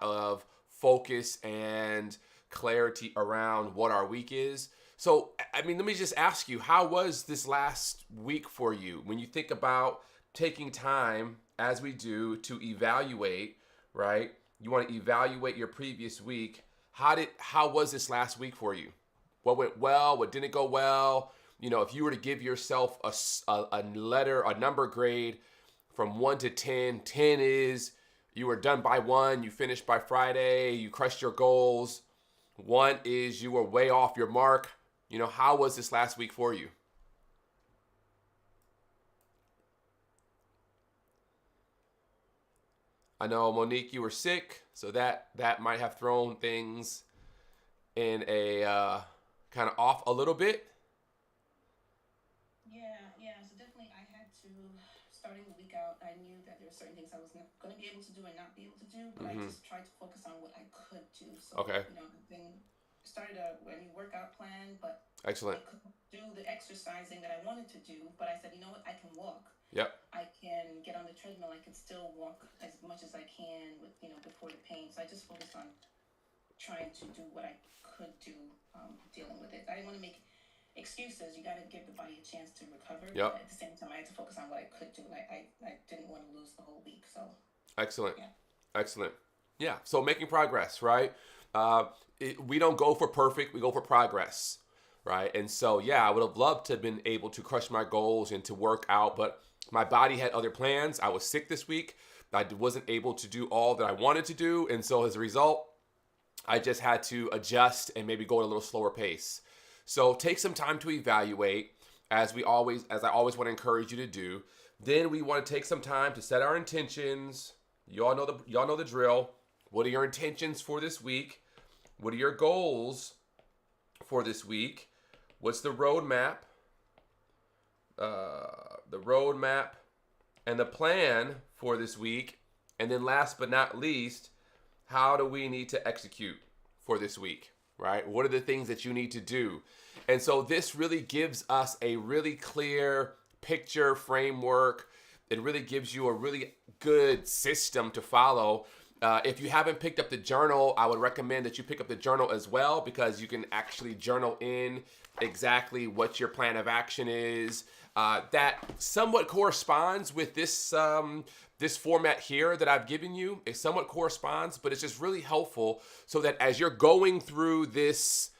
of focus and clarity around what our week is. So, I mean, let me just ask you, how was this last week for you? When you think about taking time, as we do, to evaluate, right? You want to evaluate your previous week. How was this last week for you? What went well? What didn't go well? You know, if you were to give yourself a letter, a number grade from 1 to 10, 10 is you were done by 1, you finished by Friday, you crushed your goals. 1 is you were way off your mark. You know, how was this last week for you? I know, Monique, you were sick, so that might have thrown things in a kind of off a little bit. Yeah. So definitely, I had to starting the week out. I knew that there were certain things I was not going to be able to do and not be able to do, but I Mm-hmm. just tried to focus on what I could do. So Okay, then started a new workout plan, but excellent. I couldn't do the exercising that I wanted to do. But I said, you know what, I can walk. Yep, I can get on the treadmill. I can still walk as much as I can with before the pain. So I just focused on trying to do what I could do, dealing with it. I didn't want to make excuses. You got to give the body a chance to recover, but yep, at the same time, I had to focus on what I could do. I didn't want to lose the whole week. So excellent, yeah, excellent. Yeah, so making progress, right? Uh, we don't go for perfect, we go for progress, right? And so, yeah, I would have loved to have been able to crush my goals and to work out, but my body had other plans. I was sick this week. I wasn't able to do all that I wanted to do. And so, as a result, I just had to adjust and maybe go at a little slower pace. So take some time to evaluate, as I always want to encourage you to do. Then we want to take some time to set our intentions. Y'all know the drill. What are your intentions for this week? What are your goals for this week? What's the roadmap? The roadmap and the plan for this week. And then last but not least, how do we need to execute for this week, right? What are the things that you need to do? And so this really gives us a really clear picture framework. It really gives you a really good system to follow. If you haven't picked up the journal, I would recommend that you pick up the journal as well, because you can actually journal in exactly what your plan of action is. That somewhat corresponds with this format here that I've given you. It somewhat corresponds, but it's just really helpful so that as you're going through this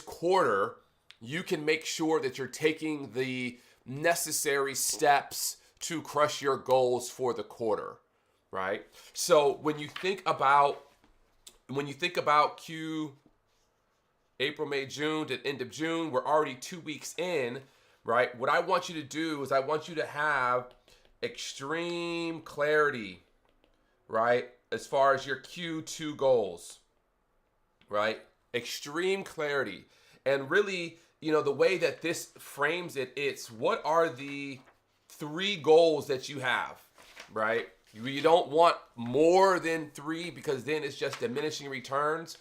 quarter, you can make sure that you're taking the necessary steps to crush your goals for the quarter, right? So when you think about Q April, May, June to end of June, we're already 2 weeks in, right? What I want you to do is I want you to have extreme clarity, right? As far as your Q2 goals, right? Extreme clarity. And really, the way that this frames it, it's what are the 3 goals that you have, right? You don't want more than 3, because then it's just diminishing returns.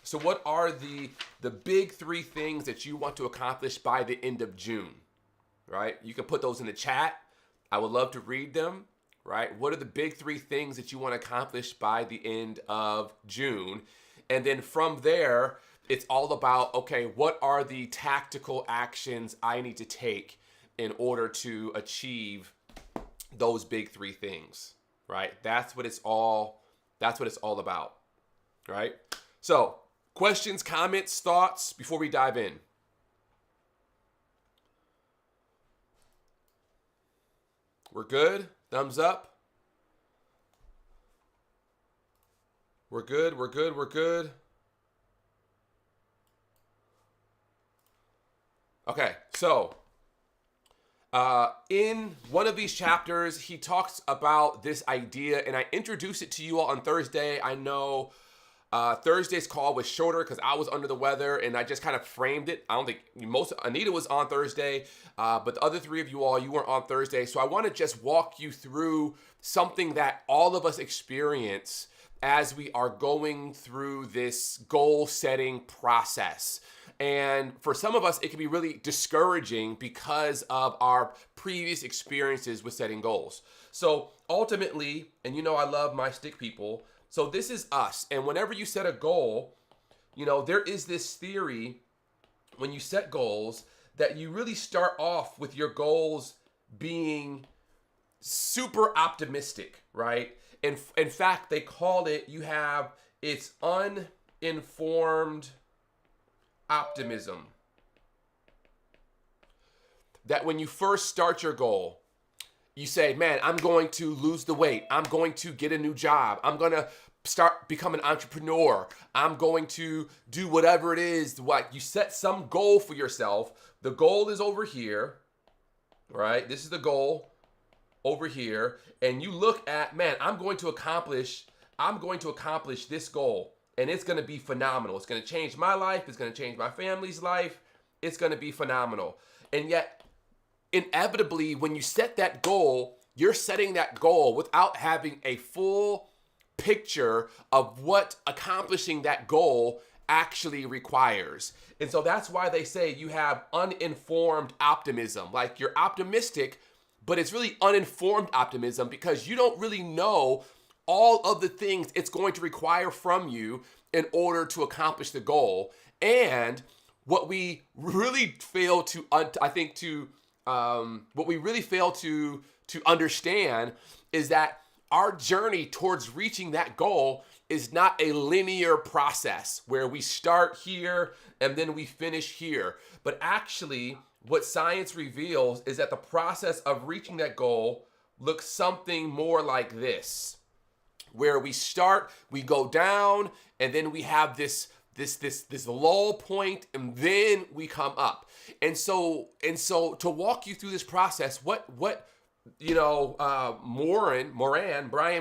So what are the big 3 things that you want to accomplish by the end of June, right? You can put those in the chat. I would love to read them, right? What are the big 3 things that you want to accomplish by the end of June? And then from there, it's all about, okay, what are the tactical actions I need to take in order to achieve those big 3 things, right? That's what it's all about, right? So, questions, comments, thoughts before we dive in? We're good? Thumbs up? We're good, we're good, we're good. Okay, so in one of these chapters, he talks about this idea, and I introduced it to you all on Thursday. I know Thursday's call was shorter because I was under the weather, and I just kind of framed it. I don't think Anita was on Thursday, but the other 3 of you all, you weren't on Thursday. So I want to just walk you through something that all of us experience as we are going through this goal setting process. And for some of us, it can be really discouraging because of our previous experiences with setting goals. So ultimately, and I love my stick people, So this is us. And whenever you set a goal, there is this theory when you set goals that you really start off with your goals being super optimistic, right? And in fact, they call it, it's uninformed optimism. That when you first start your goal, you say, man, I'm going to lose the weight. I'm going to get a new job. I'm going to become an entrepreneur. I'm going to do whatever it is. You set some goal for yourself. The goal is over here, right? This is the goal over here. And you look at, man, I'm going to accomplish this goal. And it's going to be phenomenal. It's going to change my life. It's going to change my family's life. It's going to be phenomenal. And yet, inevitably, when you set that goal, you're setting that goal without having a full picture of what accomplishing that goal actually requires. And so that's why they say you have uninformed optimism. Like, you're optimistic, but it's really uninformed optimism because you don't really know all of the things it's going to require from you in order to accomplish the goal. And what we really fail to understand is that our journey towards reaching that goal is not a linear process where we start here and then we finish here. But actually, what science reveals is that the process of reaching that goal looks something more like this, where we start, we go down, and then we have this lull point, and then we come up. And so to walk you through this process, Brian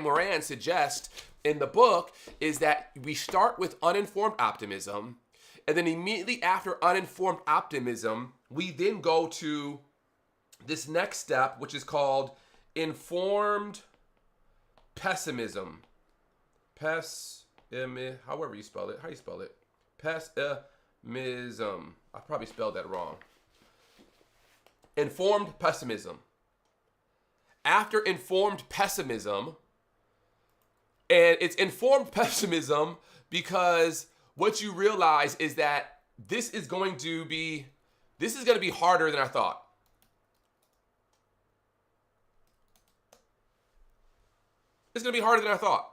Moran suggests in the book is that we start with uninformed optimism, and then immediately after uninformed optimism, we then go to this next step, which is called informed pessimism. However you spell it. How you spell it? Pessimism. I probably spelled that wrong. Informed pessimism. After informed pessimism, and it's informed pessimism because what you realize is that this is going to be harder than I thought. It's going to be harder than I thought.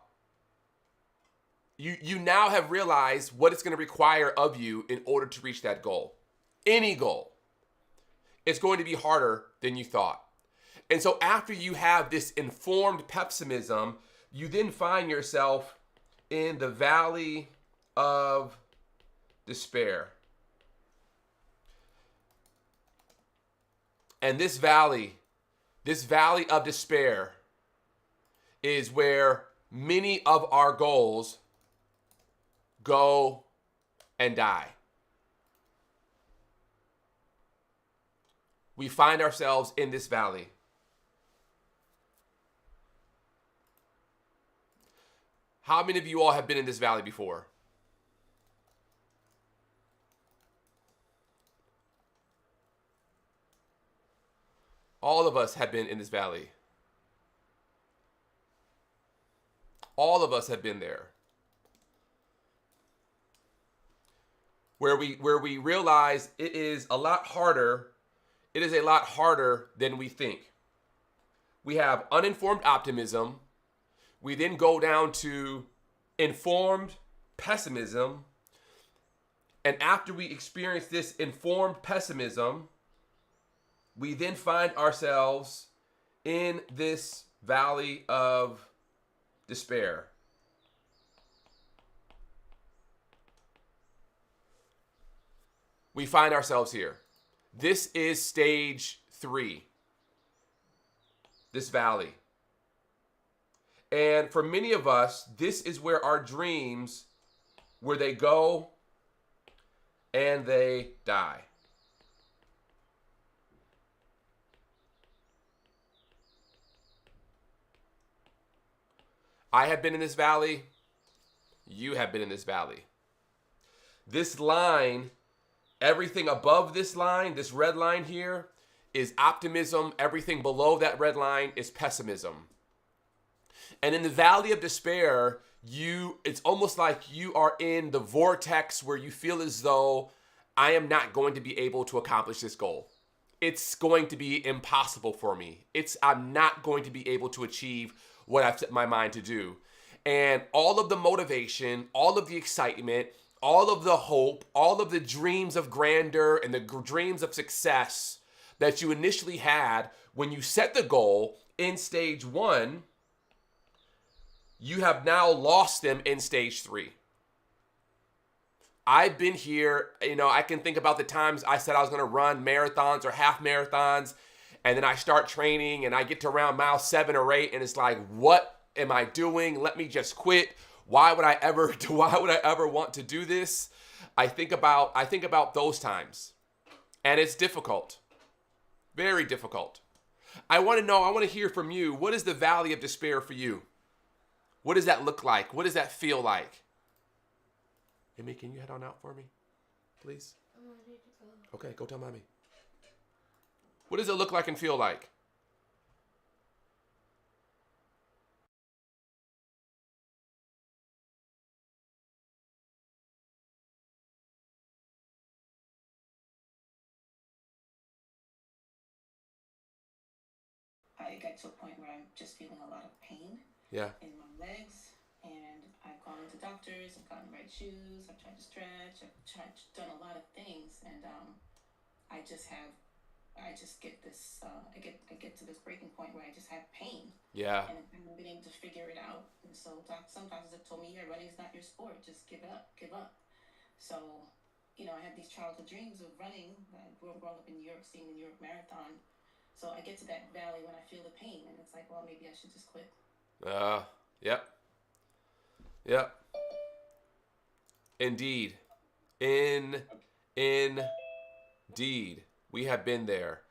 You now have realized what it's going to require of you in order to reach that goal. Any goal. It's going to be harder than you thought. And so after you have this informed pessimism, you then find yourself in the valley of despair. And this valley of despair is where many of our goals go and die. We find ourselves in this valley. How many of you all have been in this valley before? All of us have been in this valley. All of us have been there. Where we realize it is a lot harder than we think. We have uninformed optimism. We then go down to informed pessimism. And after we experience this informed pessimism, we then find ourselves in this valley of despair. We find ourselves here. This is stage 3. This valley. And for many of us, this is where our dreams, where they go and they die. I have been in this valley. You have been in this valley. This line, everything above this line, this red line here, is optimism. Everything below that red line is pessimism. And in the valley of despair, it's almost like you are in the vortex where you feel as though I am not going to be able to accomplish this goal. It's going to be impossible for me. I'm not going to be able to achieve what I've set my mind to do. And all of the motivation, all of the excitement, all of the hope, all of the dreams of grandeur and the dreams of success that you initially had when you set the goal in stage 1, you have now lost them in stage 3. I've been here, I can think about the times I said I was going to run marathons or half marathons, and then I start training and I get to around mile 7 or 8 and it's like, what am I doing? Let me just quit. Why would I ever want to do this? I think about those times. And it's difficult. Very difficult. I want to hear from you. What is the valley of despair for you? What does that look like? What does that feel like? Amy, can you head on out for me, please? I'm ready to go. Okay, go tell mommy. What does it look like and feel like? I got to a point where I'm just feeling a lot of pain Yeah. in my legs, and I've gone to doctors, I've gotten the right shoes, I've tried to stretch, done a lot of things, and I just get this, I get to this breaking point where I just have pain. Yeah. And I haven't been able to figure it out. And so some doctors have told me, yeah, running's not your sport. Just give up. So, I had these childhood dreams of running. I grew up in New York, seeing the New York Marathon. So I get to that valley when I feel the pain, and it's like, well, maybe I should just quit. Yep. Yep. Indeed. Indeed. We have been there.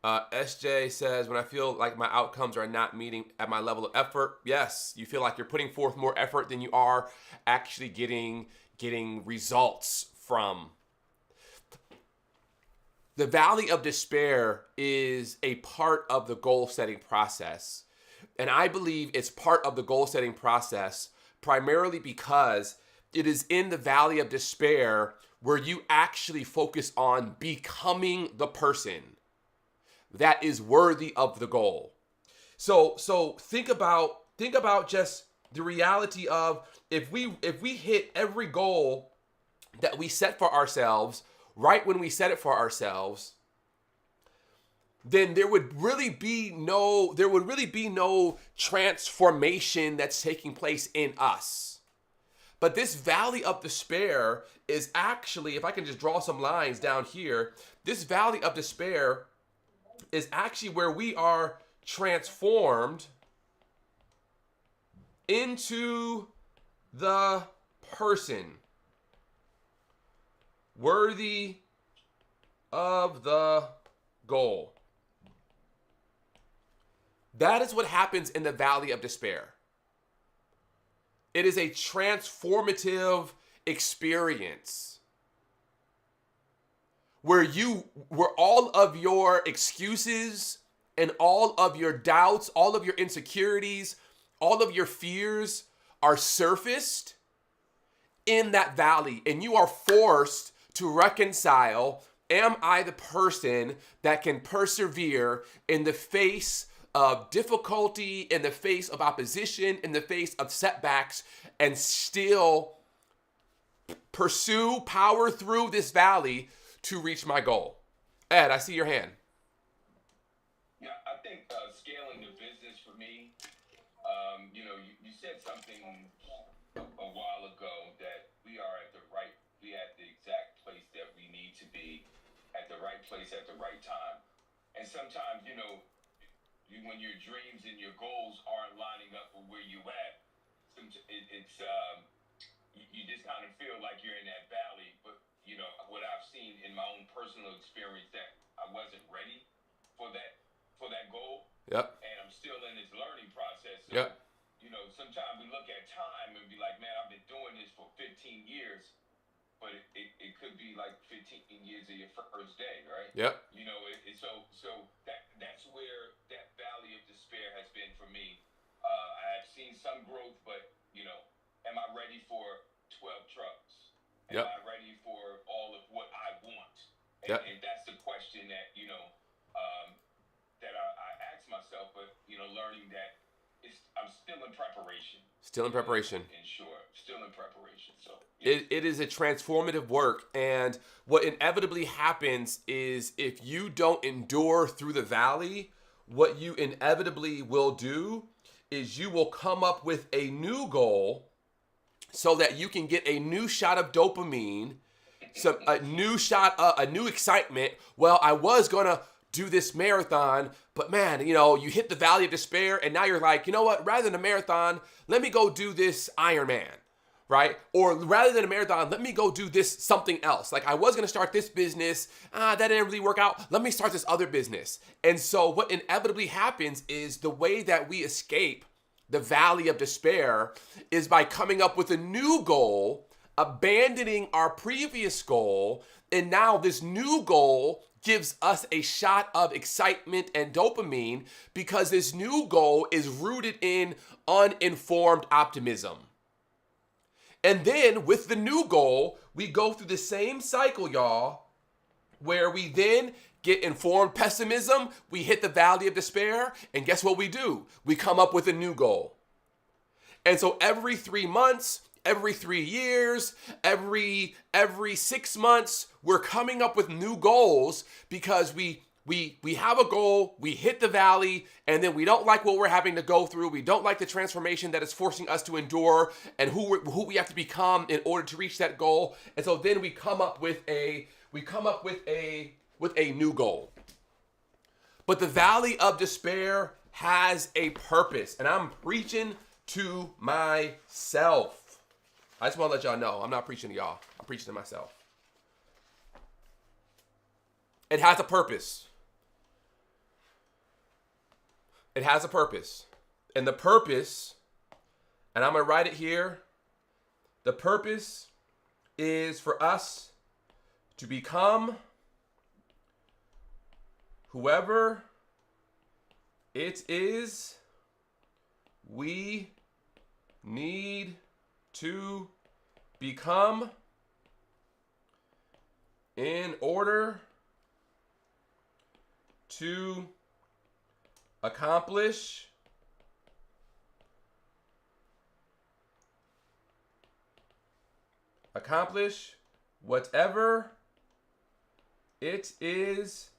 SJ says, when I feel like my outcomes are not meeting at my level of effort, yes, you feel like you're putting forth more effort than you are actually getting results from. The valley of despair is a part of the goal setting process. And I believe it's part of the goal setting process primarily because it is in the valley of despair where you actually focus on becoming the person that is worthy of the goal. So think about just the reality of if we hit every goal that we set for ourselves right when we set it for ourselves, then there would really be no transformation that's taking place in us. But this valley of despair is actually, if I can just draw some lines down here, this valley of despair is actually where we are transformed into the person worthy of the goal. That is what happens in the valley of despair. It is a transformative experience where all of your excuses and all of your doubts, all of your insecurities, all of your fears are surfaced in that valley, and you are forced to reconcile, am I the person that can persevere in the face of difficulty, in the face of opposition, in the face of setbacks, and still power through this valley to reach my goal? Ed, I see your hand. Yeah, I think scaling the business for me, you said something a while ago that we are at the exact place that we need to be, at the right place at the right time. And sometimes, when your dreams and your goals aren't lining up with where you at, you just kind of feel like you're in that valley. But what I've seen in my own personal experience, that I wasn't ready for that goal. Yep. And I'm still in this learning process. So, Yep. Sometimes we look at time and be like, man, I've been doing this for 15 years, but it could be like 15 years of your first day, right? Yep. So that's where that valley of despair has been for me. I have seen some growth, but Am Yep. I ready for all of what I want? Yep. And that's the question that, that I ask myself, but, learning that I'm still in preparation. Still in preparation. In short, still in preparation. So yes. It is a transformative work. And what inevitably happens is if you don't endure through the valley, what you inevitably will do is you will come up with a new goal so that you can get a new shot of dopamine, a new excitement. Well, I was gonna do this marathon, but man, you hit the valley of despair, and now you're like, you know what? Rather than a marathon, let me go do this Ironman, right? Or rather than a marathon, let me go do this something else. Like I was gonna start this business, that didn't really work out. Let me start this other business. And so what inevitably happens is the way that we escape the valley of despair is by coming up with a new goal, abandoning our previous goal, and now this new goal gives us a shot of excitement and dopamine because this new goal is rooted in uninformed optimism. And then with the new goal, we go through the same cycle, y'all, where we then get informed pessimism, we hit the valley of despair, and guess what we do? We come up with a new goal. And so every 3 months, every 3 years, every 6 months, we're coming up with new goals because we have a goal, we hit the valley, and then we don't like what we're having to go through. We don't like the transformation that is forcing us to endure and who we have to become in order to reach that goal. And so then we come up with a new goal. But the valley of despair has a purpose, and I'm preaching to myself. I just want to let y'all know I'm not preaching to y'all. I'm preaching to myself. It has a purpose. It has a purpose. And the purpose, and I'm going to write it here, the purpose is for us to become whoever it is we need to become in order to accomplish whatever it is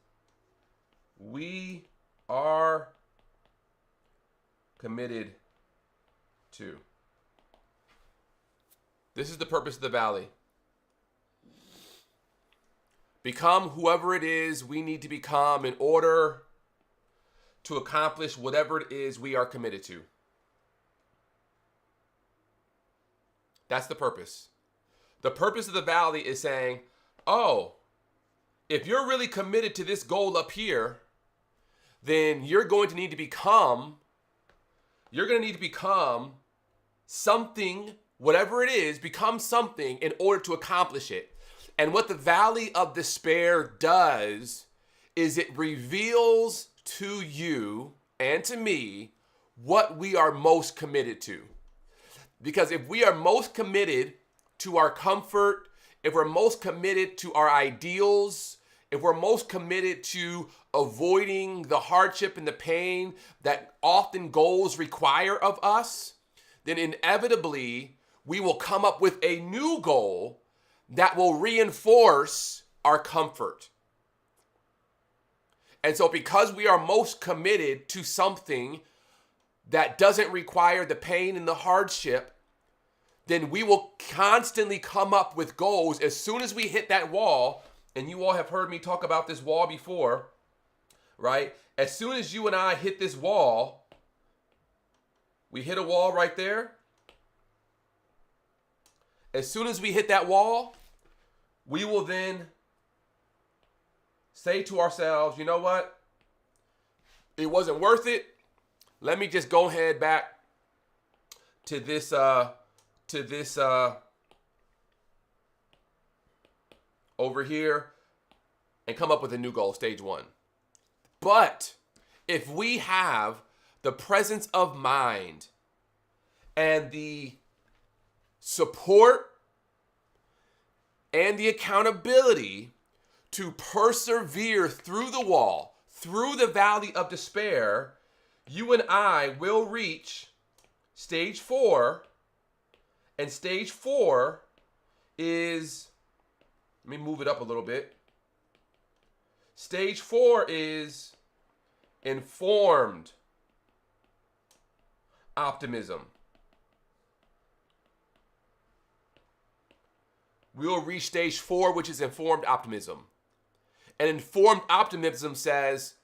we are committed to. This is the purpose of the valley. Become whoever it is we need to become in order to accomplish whatever it is we are committed to. That's the purpose. The purpose of the valley is saying, oh, if you're really committed to this goal up here, then you're going to need to become something, whatever it is, become something in order to accomplish it. And what the valley of despair does is it reveals to you and to me what we are most committed to. Because if we are most committed to our comfort, if we're most committed to our ideals, if we're most committed to avoiding the hardship and the pain that often goals require of us, then inevitably we will come up with a new goal that will reinforce our comfort. And so because we are most committed to something that doesn't require the pain and the hardship, then we will constantly come up with goals as soon as we hit that wall. And you all have heard me talk about this wall before, right? As soon as you and I hit this wall, we hit a wall right there. As soon as we hit that wall, we will then say to ourselves, you know what? It wasn't worth it. Let me just go ahead back to this over here and come up with a new goal, stage one. But if we have the presence of mind and the support and the accountability to persevere through the wall, through the valley of despair, you and I will reach stage 4. And stage 4 is, let me move it up a little bit. Stage 4 is informed optimism. We'll reach stage 4, which is informed optimism. And informed optimism says,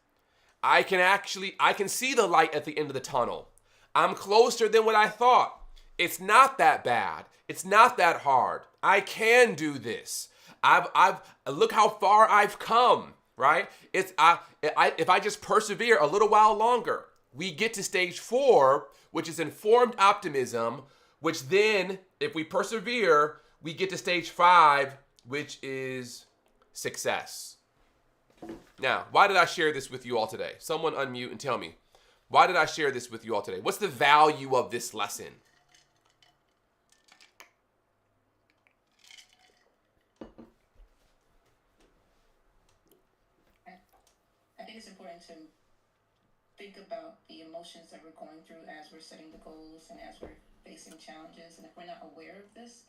I can see the light at the end of the tunnel. I'm closer than what I thought. It's not that bad. It's not that hard. I can do this. I've look how far I've come, right? If I just persevere a little while longer, we get to stage 4, which is informed optimism, which then, if we persevere, we get to stage 5, which is success. Now, why did I share this with you all today? Someone unmute and tell me, why did I share this with you all today? What's the value of this lesson? I think it's important to think about the emotions that we're going through as we're setting the goals and as we're facing challenges. And if we're not aware of this,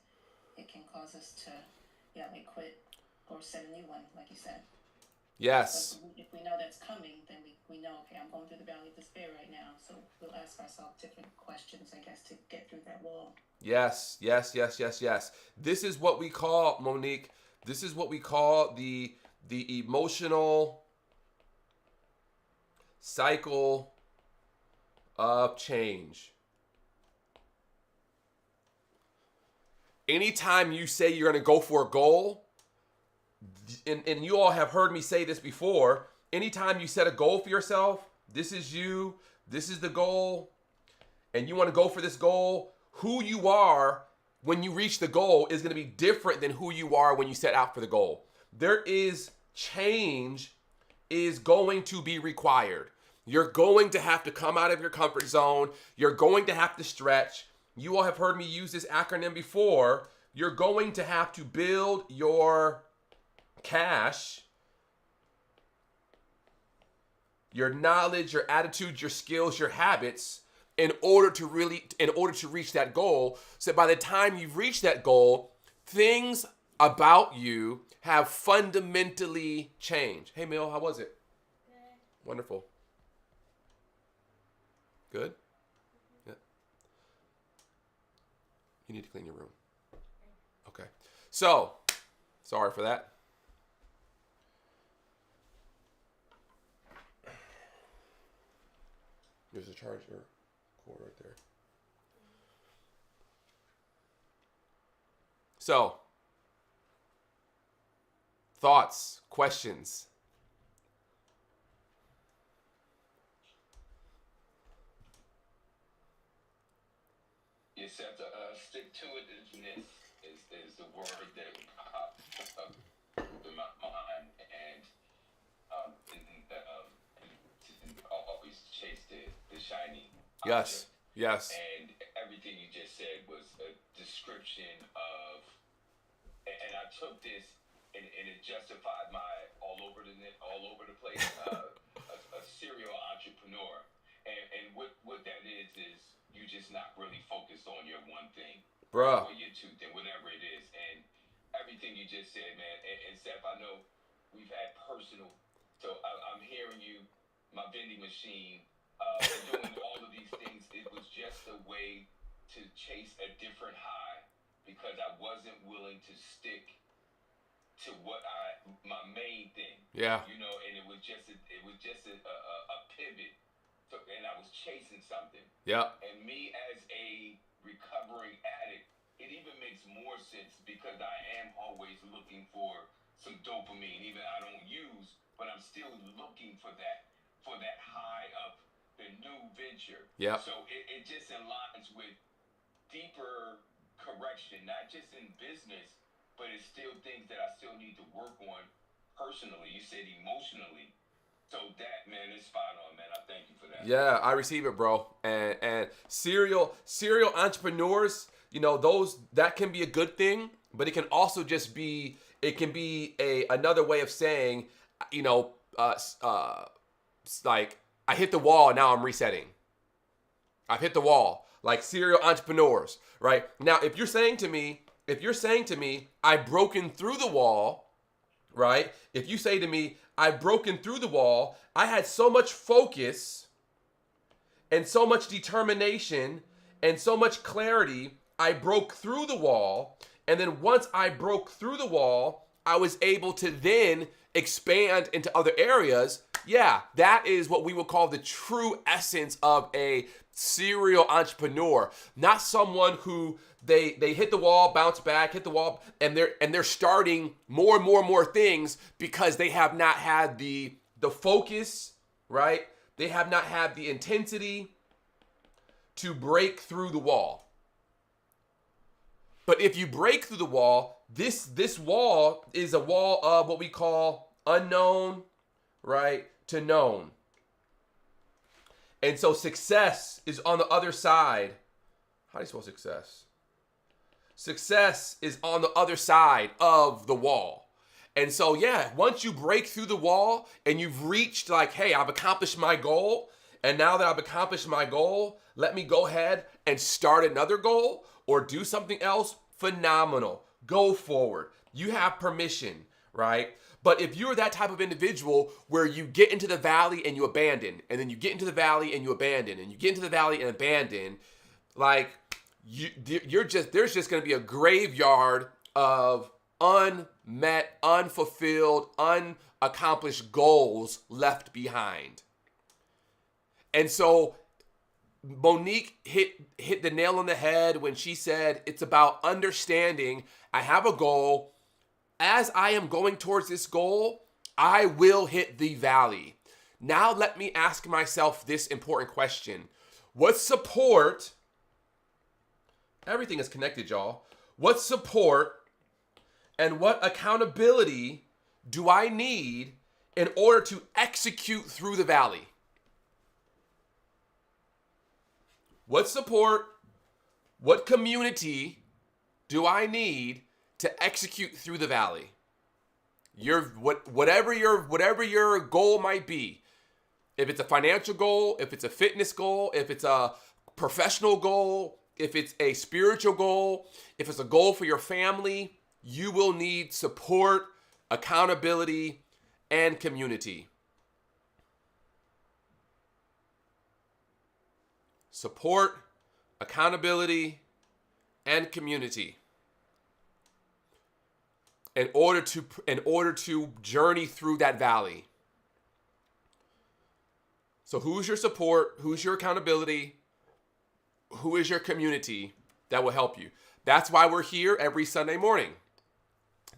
it can cause us to, like quit or set a new one, like you said. Yes. But if we know that's coming, then we know, okay, I'm going through the valley of despair right now. So we'll ask ourselves different questions, I guess, to get through that wall. Yes. This is what we call, Monique, this is what we call the emotional cycle of change. Anytime you say you're going to go for a goal, and you all have heard me say this before, anytime you set a goal for yourself, this is you, this is the goal, and you want to go for this goal, who you are when you reach the goal is going to be different than who you are when you set out for the goal. There is change is going to be required. You're going to have to come out of your comfort zone. You're going to have to stretch. You all have heard me use this acronym before. You're going to have to build your cash, your knowledge, your attitude, your skills, your habits in order to reach that goal. So by the time you've reached that goal, things about you have fundamentally changed. Hey, Mel, how was it? Good. Wonderful. Good? Yeah. You need to clean your room. Okay. So, sorry for that. There's a charger cord right there. So, thoughts, questions? You just have to stick to it. Is the word that popped up in my mind, and always chase the shiny Yes. object. Yes. And everything you just said was a description of, and I took this and it justified my all over the place, a serial entrepreneur. And what that is you just not really focused on your one thing. Bruh. Or your two thing, whatever it is. And everything you just said, man, and Seth, I know we've had personal, so I'm hearing you, my vending machine, doing all of these things. It was just a way to chase a different high because I wasn't willing to stick to my main thing. Yeah. And it was just a pivot. So, and I was chasing something. Yeah. And me as a recovering addict, it even makes more sense because I am always looking for some dopamine, even I don't use, but I'm still looking for that high of the new venture. Yeah. So it just aligns with deeper correction, not just in business, but it's still things that I still need to work on personally. You said emotionally. So that, man, is spot on, man. I thank you for that. Yeah, I receive it, bro. And serial entrepreneurs, those that can be a good thing, but it can also just be, it can be another way of saying, you know, like I hit the wall, now I'm resetting. I've hit the wall, like serial entrepreneurs, right? Now, if you're saying to me, I've broken through the wall, right? If you say to me, I've broken through the wall, I had so much focus and so much determination and so much clarity, I broke through the wall. And then once I broke through the wall, I was able to then expand into other areas. Yeah, that is what we would call the true essence of a serial entrepreneur. Not someone who they hit the wall, bounce back, hit the wall, and they're starting more and more things because they have not had the focus, right? They have not had the intensity to break through the wall. But if you break through the wall, this wall is a wall of what we call unknown, right, to known. And so success is on the other side. How do you spell success? Success is on the other side of the wall. And so, yeah, once you break through the wall and you've reached like, hey, I've accomplished my goal. And now that I've accomplished my goal, let me go ahead and start another goal or do something else. Phenomenal. Go forward. You have permission, right? But if you're that type of individual where you get into the valley and you abandon, and then you get into the valley and you abandon, and you get into the valley and abandon, like there's just going to be a graveyard of unmet, unfulfilled, unaccomplished goals left behind. And so Monique hit the nail on the head when she said it's about understanding I have a goal. As I am going towards this goal, I will hit the valley. Now let me ask myself this important question. What support, everything is connected, y'all. What support and what accountability do I need in order to execute through the valley? What support, what community do I need to execute through the valley? Whatever your goal might be. If it's a financial goal, if it's a fitness goal, if it's a professional goal, if it's a spiritual goal, if it's a goal for your family, you will need support, accountability, and community. Support, accountability, and community. In order to journey through that valley. So who's your support? Who's your accountability? Who is your community that will help you? That's why we're here every Sunday morning.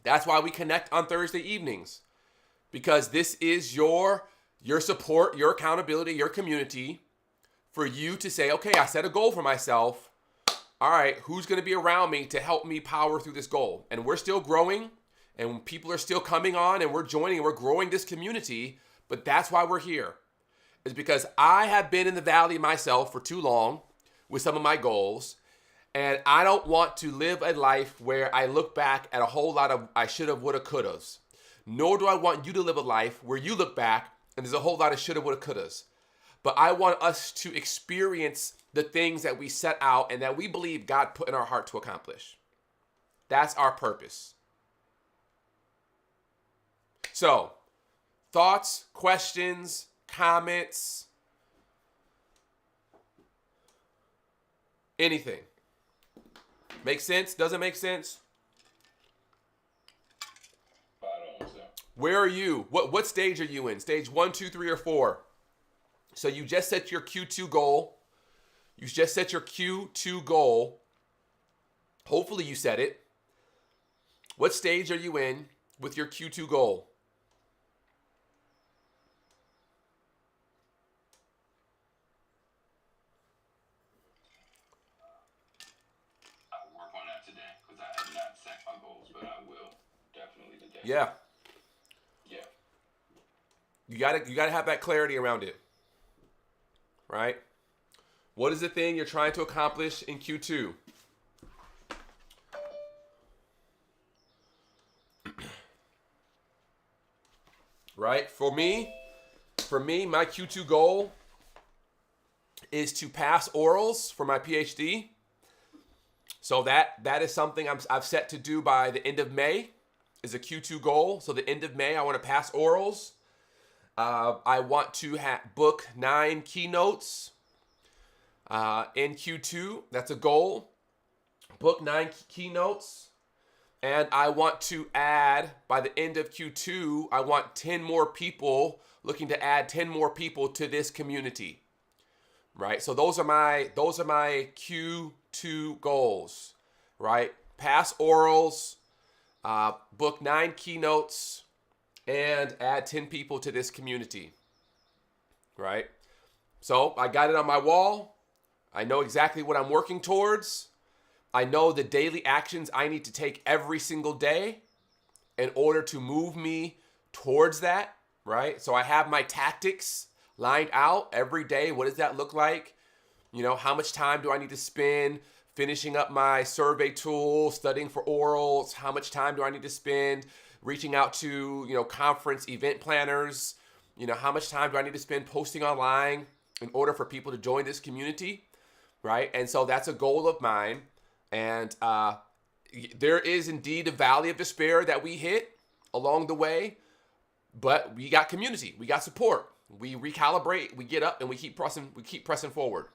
That's why we connect on Thursday evenings. Because this is your support, your accountability, your community for you to say, okay, I set a goal for myself. All right, who's going to be around me to help me power through this goal? And we're still growing. And people are still coming on and we're joining and we're growing this community. But that's why we're here. It's because I have been in the valley myself for too long with some of my goals. And I don't want to live a life where I look back at a whole lot of I should have, would have, could have. Nor do I want you to live a life where you look back and there's a whole lot of should have, would have, could have. But I want us to experience the things that we set out and that we believe God put in our heart to accomplish. That's our purpose. So, thoughts, questions, comments, anything. Make sense? Doesn't make sense? Where are you? What stage are you in? Stage 1, 2, 3, or 4? So you just set your Q2 goal. You just set your Q2 goal. Hopefully you set it. What stage are you in with your Q2 goal? Yeah. Yeah. You gotta have that clarity around it. Right? What is the thing you're trying to accomplish in Q2? right? For me, my Q2 goal is to pass orals for my PhD. So that is something I've set to do by the end of May, is a Q2 goal. So the end of May, I want to pass orals. I want to book 9 keynotes in Q2. That's a goal. Book 9 keynotes. And I want to add, by the end of Q2, I want 10 more people, looking to add 10 more people to this community. Right? So those are my Q2 goals, right? Pass orals, book 9 keynotes, and add 10 people to this community, right? So I got it on my wall. I know exactly what I'm working towards. I know the daily actions I need to take every single day in order to move me towards that, right? So I have my tactics lined out every day. What does that look like? You know, how much time do I need to spend finishing up my survey tool, studying for orals? How much time do I need to spend reaching out to, you know, conference event planners? You know, how much time do I need to spend posting online in order for people to join this community, right? And so that's a goal of mine. And there is indeed a valley of despair that we hit along the way, but we got community, we got support, we recalibrate, we get up, and we keep pressing forward.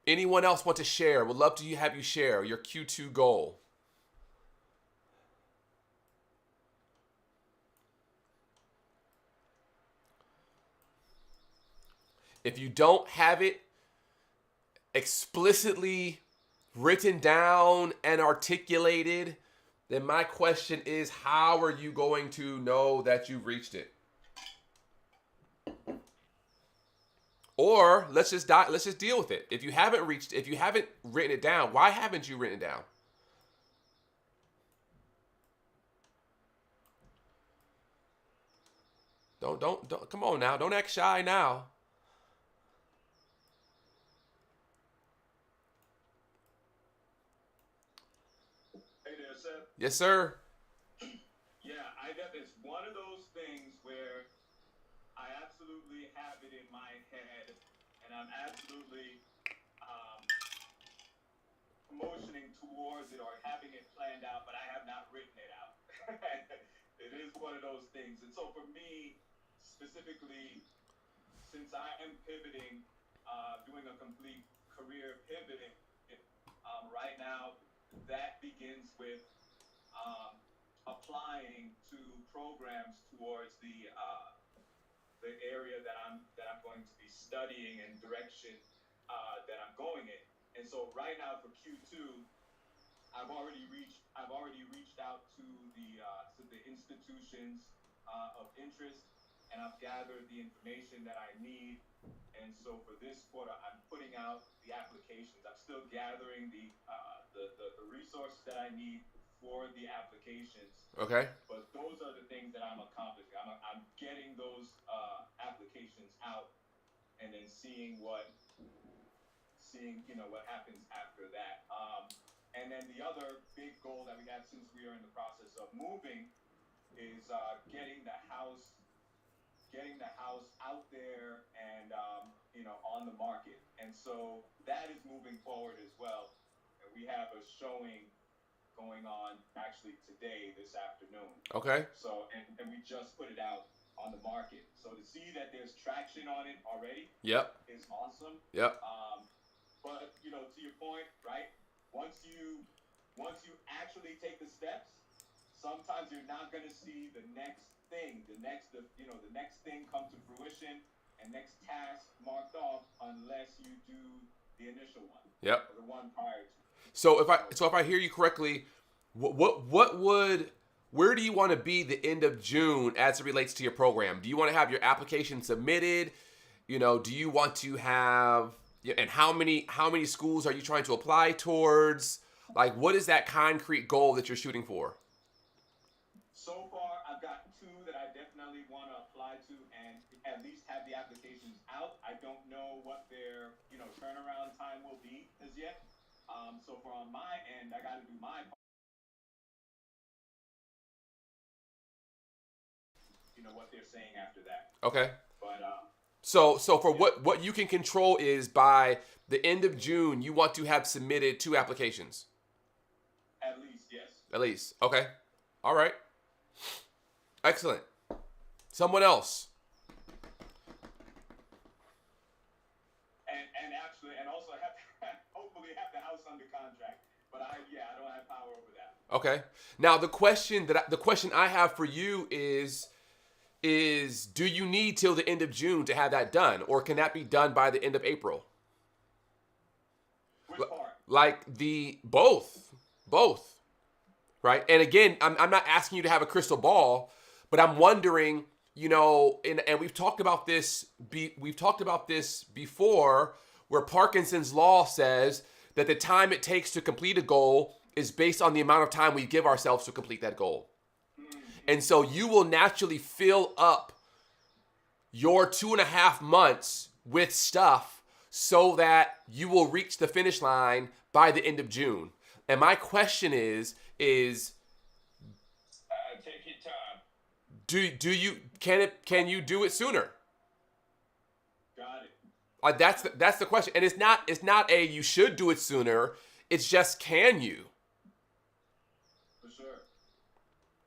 Anyone else want to share? Would love to have you share your Q2 goal. If you don't have it explicitly written down and articulated, then my question is, how are you going to know that you've reached it? Or let's just deal with it. If you haven't written it down, why haven't you written it down? Don't come on now. Don't act shy now. Hey there, Seth. Yes, sir. Yeah, it's one of those things where I absolutely have it in my head, and I'm absolutely motioning towards it or having it planned out, but I have not written it out. It is one of those things. And so for me, specifically, since I am pivoting, doing a complete career pivoting, right now, that begins with applying to programs towards the area that I'm going to be studying and direction that I'm going in. And so right now for Q2, I've already reached out to the institutions of interest, and I've gathered the information that I need. And so for this quarter, I'm putting out the applications. I'm still gathering the resources that I need for the applications. Okay. But those are the things that I'm accomplishing. I'm getting those applications out, and then seeing what happens after that. And then the other big goal that we have, since we are in the process of moving, is getting the house out there and on the market. And so that is moving forward as well. And we have a showing going on actually today, this afternoon. Okay. So and we just put it out on the market. So to see that there's traction on it already, Yep. is awesome. Yep. But to your point, right? Once you actually take the steps, sometimes you're not going to see the next thing, the next thing come to fruition and next task marked off unless you do the initial one. Yep. Or the one prior to. So if I hear you correctly, where do you want to be the end of June as it relates to your program? Do you want to have your application submitted? Do you want to have, and how many schools are you trying to apply towards? Like, what is that concrete goal that you're shooting for? So far, I've got 2 that I definitely want to apply to and at least have the applications out. I don't know what their turnaround time will be as yet. So for on my end, I got to do my part. what they're saying after that. Okay. But So for what you can control is by the end of June, you want to have submitted 2 applications. at least, yes. At least. Okay. All right. Excellent. Someone else. And actually, and also have hopefully have the house under contract. But I don't have power over that. Okay. Now the question I have for you is do you need till the end of June to have that done, or can that be done by the end of April? Which part? Like both, right? And again, I'm not asking you to have a crystal ball, but I'm wondering, and we've talked about this. We've talked about this before, where Parkinson's law says that the time it takes to complete a goal is based on the amount of time we give ourselves to complete that goal. And so you will naturally fill up your 2.5 months with stuff so that you will reach the finish line by the end of June. And my question is take your time. Can you do it sooner? Got it. Like that's the question. And it's not a you should do it sooner. It's just can you? For sure.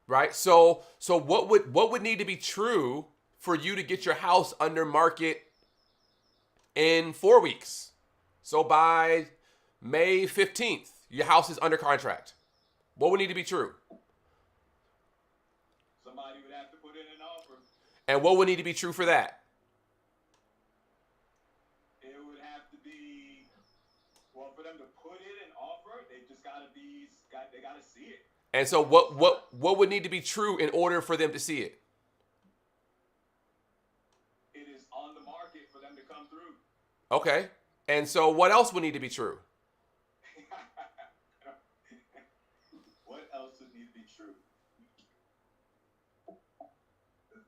Right? So what would need to be true for you to get your house under market in 4 weeks? So by May 15th, your house is under contract. What would need to be true? Somebody would have to put in an offer. And what would need to be true for that? It would have to be, well, for them to put in an offer, they just gotta see it. And so what would need to be true in order for them to see it? It is on the market for them to come through. Okay. And so what else would need to be true? What else would need to be true?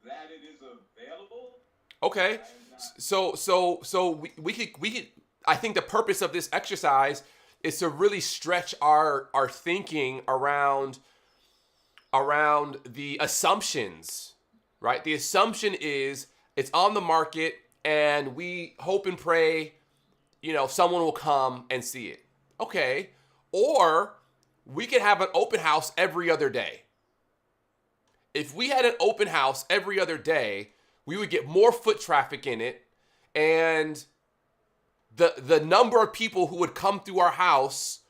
That it is available. Okay. So we could I think the purpose of this exercise is to really stretch our thinking around the assumptions, right? The assumption is it's on the market and we hope and pray, someone will come and see it. Okay. Or we could have an open house every other day. If we had an open house every other day, we would get more foot traffic in it, and the number of people who would come through our house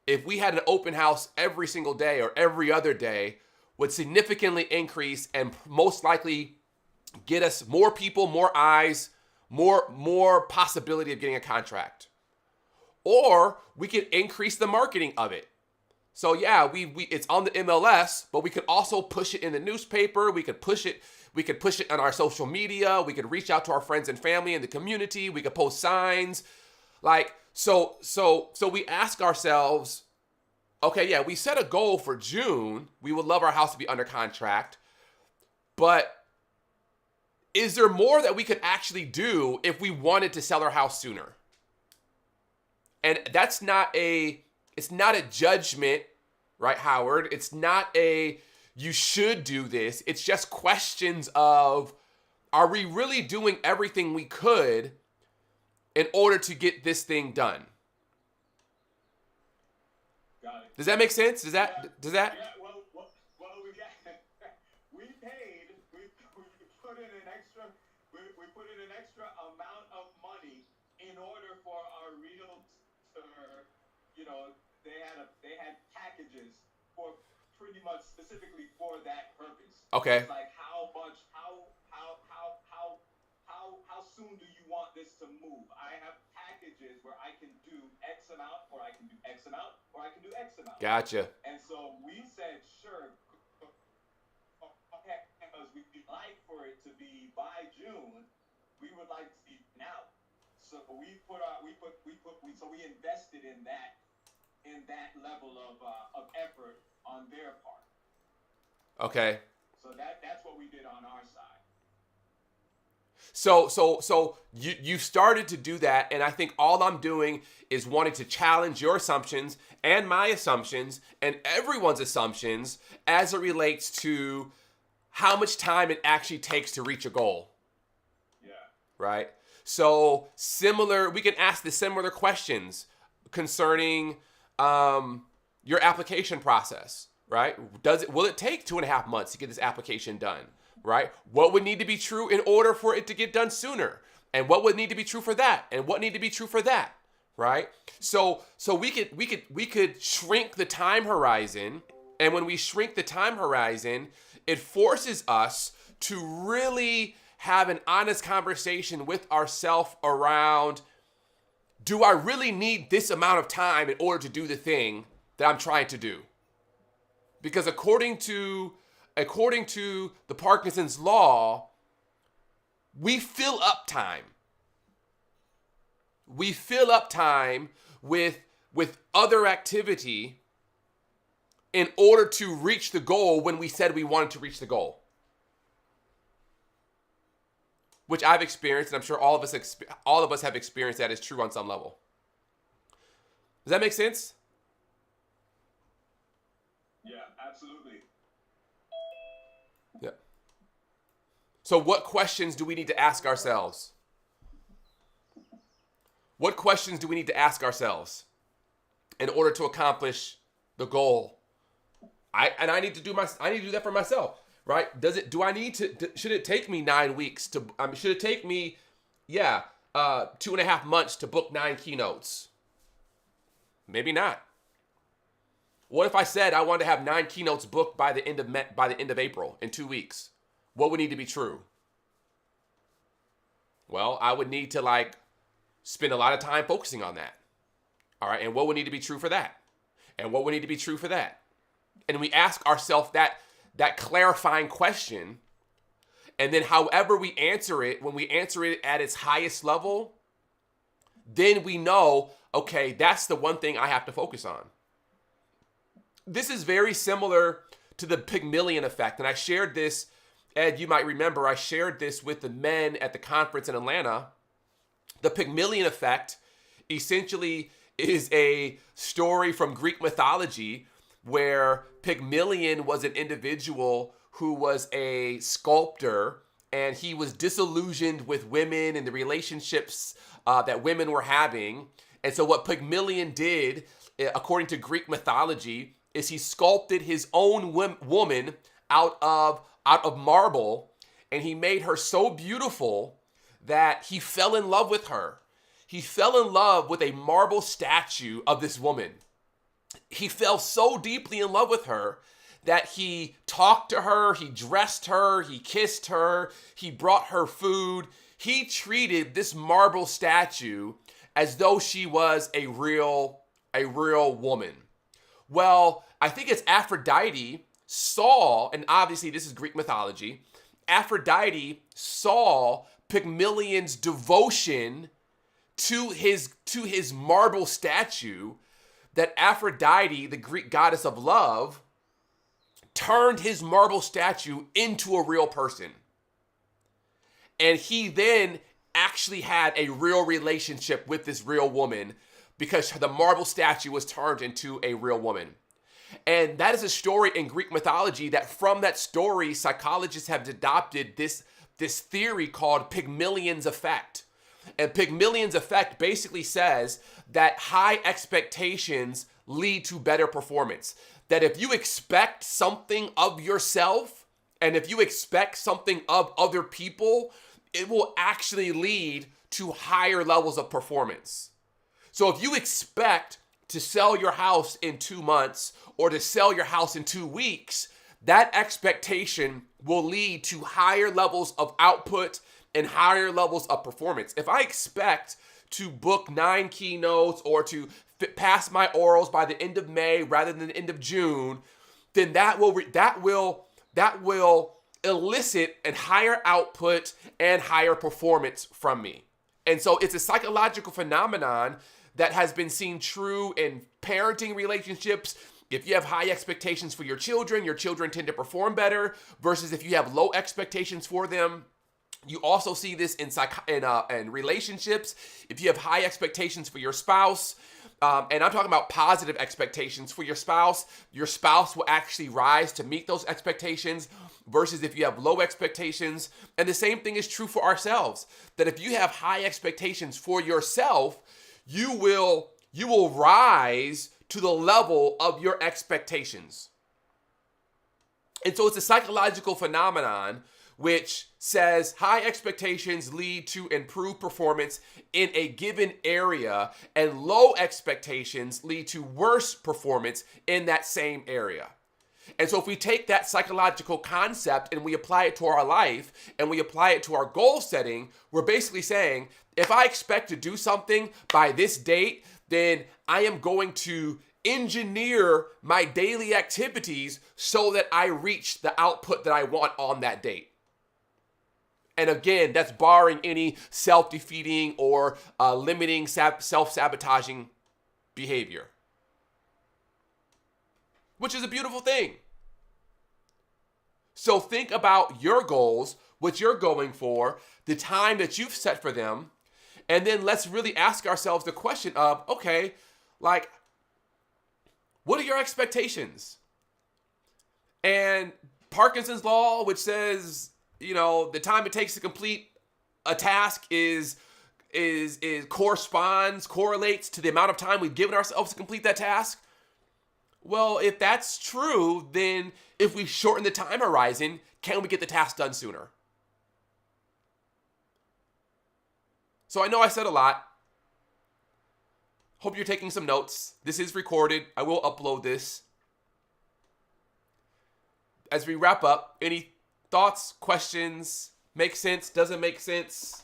if we had an open house every single day or every other day would significantly increase and most likely get us more people, more eyes, more possibility of getting a contract. Or we could increase the marketing of it. So yeah, we it's on the MLS, but we could also push it in the newspaper. We could push it on our social media. We could reach out to our friends and family in the community. We could post signs. Like, so we ask ourselves, okay, yeah, we set a goal for June. We would love our house to be under contract. But is there more that we could actually do if we wanted to sell our house sooner? And it's not a judgment, right, Howard? It's not a you should do this. It's just questions of, are we really doing everything we could in order to get this thing done? Got it. Does that make sense? Does that? Yeah, well, we paid. We put in an extra. We put in an extra amount of money in order for our realtor. They had packages for pretty much specifically for that purpose. Okay. It's like how soon do you want this to move? I have packages where I can do X amount, or I can do X amount, or I can do X amount. Gotcha. And so we said, sure, okay, because we'd like for it to be by June. We would like to see it now. So we invested in that level of effort on their part. Okay. So that's what we did on our side. So you started to do that, and I think all I'm doing is wanting to challenge your assumptions and my assumptions and everyone's assumptions as it relates to how much time it actually takes to reach a goal. Yeah. Right? So we can ask the similar questions concerning your application process, right? Will it take 2.5 months to get this application done, right? What would need to be true in order for it to get done sooner? And what would need to be true for that? And what need to be true for that, right? So we could shrink the time horizon, and when we shrink the time horizon, it forces us to really have an honest conversation with ourselves around, do I really need this amount of time in order to do the thing that I'm trying to do? Because according to the Parkinson's law, we fill up time. We fill up time with other activity in order to reach the goal when we said we wanted to reach the goal. Which I've experienced, and I'm sure all of us have experienced that is true on some level. Does that make sense? Yeah, absolutely. Yeah. So what questions do we need to ask ourselves? What questions do we need to ask ourselves in order to accomplish the goal? I need to do that for myself, right? Should it take me 9 weeks should it take me 2.5 months to book 9 keynotes? Maybe not. What if I said I wanted to have 9 keynotes booked by the end of April, in 2 weeks? What would need to be true? Well, I would need to spend a lot of time focusing on that. All right, and what would need to be true for that? And what would need to be true for that? And we ask ourselves that clarifying question, and then however we answer it, when we answer it at its highest level, then we know, okay, that's the one thing I have to focus on. This is very similar to the Pygmalion effect, and I shared this, Ed, you might remember, I shared this with the men at the conference in Atlanta. The Pygmalion effect essentially is a story from Greek mythology where Pygmalion was an individual who was a sculptor, and he was disillusioned with women and the relationships that women were having. And so what Pygmalion did, according to Greek mythology, is he sculpted his own woman out of marble, and he made her so beautiful that he fell in love with her. He fell in love with a marble statue of this woman. He fell so deeply in love with her that he talked to her, he dressed her, he kissed her, he brought her food. He treated this marble statue as though she was a real woman. Well, I think it's Aphrodite saw, and obviously this is Greek mythology, Aphrodite saw Pygmalion's devotion to his marble statue, that Aphrodite, the Greek goddess of love, turned his marble statue into a real person. And he then actually had a real relationship with this real woman because the marble statue was turned into a real woman. And that is a story in Greek mythology that from that story, psychologists have adopted this theory called Pygmalion's effect. And Pygmalion's effect basically says that high expectations lead to better performance. That if you expect something of yourself and if you expect something of other people, it will actually lead to higher levels of performance. So if you expect to sell your house in 2 months or to sell your house in 2 weeks, that expectation will lead to higher levels of output and higher levels of performance. If I expect to book 9 keynotes or to pass my orals by the end of May rather than the end of June, then that will elicit a higher output and higher performance from me. And so it's a psychological phenomenon that has been seen true in parenting relationships. If you have high expectations for your children tend to perform better, versus if you have low expectations for them. You also see this in relationships. If you have high expectations for your spouse, and I'm talking about positive expectations for your spouse will actually rise to meet those expectations. versus if you have low expectations. And the same thing is true for ourselves, that if you have high expectations for yourself, you will rise to the level of your expectations. And so it's a psychological phenomenon which says high expectations lead to improved performance in a given area, and low expectations lead to worse performance in that same area. And so if we take that psychological concept and we apply it to our life and we apply it to our goal setting, we're basically saying, if I expect to do something by this date, then I am going to engineer my daily activities so that I reach the output that I want on that date. And again, that's barring any self-defeating or limiting self-sabotaging behavior, which is a beautiful thing. So think about your goals, what you're going for, the time that you've set for them, and then let's really ask ourselves the question of, okay, like, what are your expectations? And Parkinson's law, which says, the time it takes to complete a task correlates to the amount of time we've given ourselves to complete that task. Well, if that's true, then if we shorten the time horizon, can we get the task done sooner? So I know I said a lot. Hope you're taking some notes. This is recorded. I will upload this. As we wrap up, any thoughts, questions, make sense, doesn't make sense?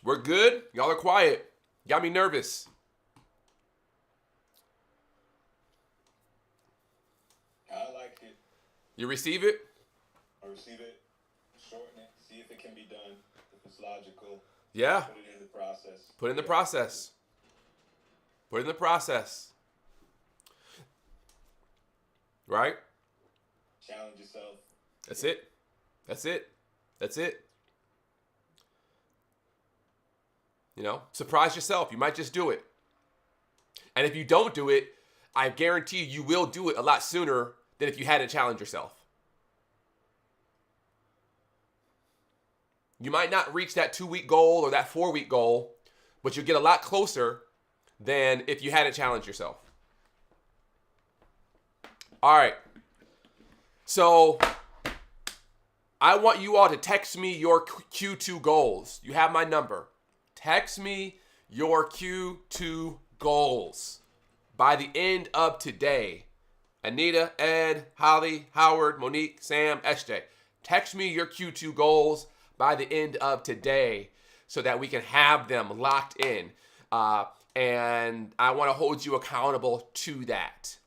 We're good. Y'all are quiet. Got me nervous. I like it. You receive it? I receive it, shorten it, see if it can be done, if it's logical. Yeah. Put it in the process. Put it in the process. Put it in the process. Right? Challenge yourself. That's it. That's it. That's it. Surprise yourself. You might just do it. And if you don't do it, I guarantee you will do it a lot sooner than if you hadn't challenged yourself. You might not reach that 2-week goal or that 4-week goal, but you'll get a lot closer than if you hadn't challenged yourself. All right. So I want you all to text me your Q2 goals. You have my number. Text me your Q2 goals by the end of today. Anita, Ed, Holly, Howard, Monique, Sam, SJ. Text me your Q2 goals by the end of today so that we can have them locked in. And I want to hold you accountable to that.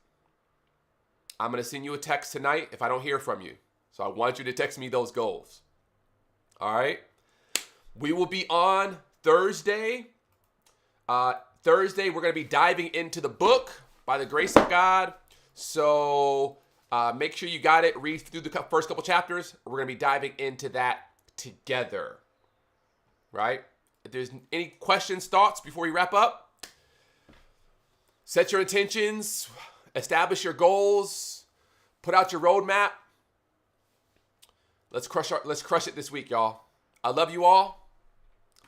I'm going to send you a text tonight if I don't hear from you. So I want you to text me those goals. All right? We will be on Thursday. Thursday, we're going to be diving into the book by the grace of God. So make sure you got it. Read through the first couple chapters. We're going to be diving into that together. Right? If there's any questions, thoughts before we wrap up, set your intentions, establish your goals, put out your roadmap. Let's crush it this week, y'all. I love you all.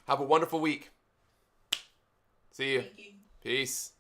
Have a wonderful week. See you. Thank you. Peace.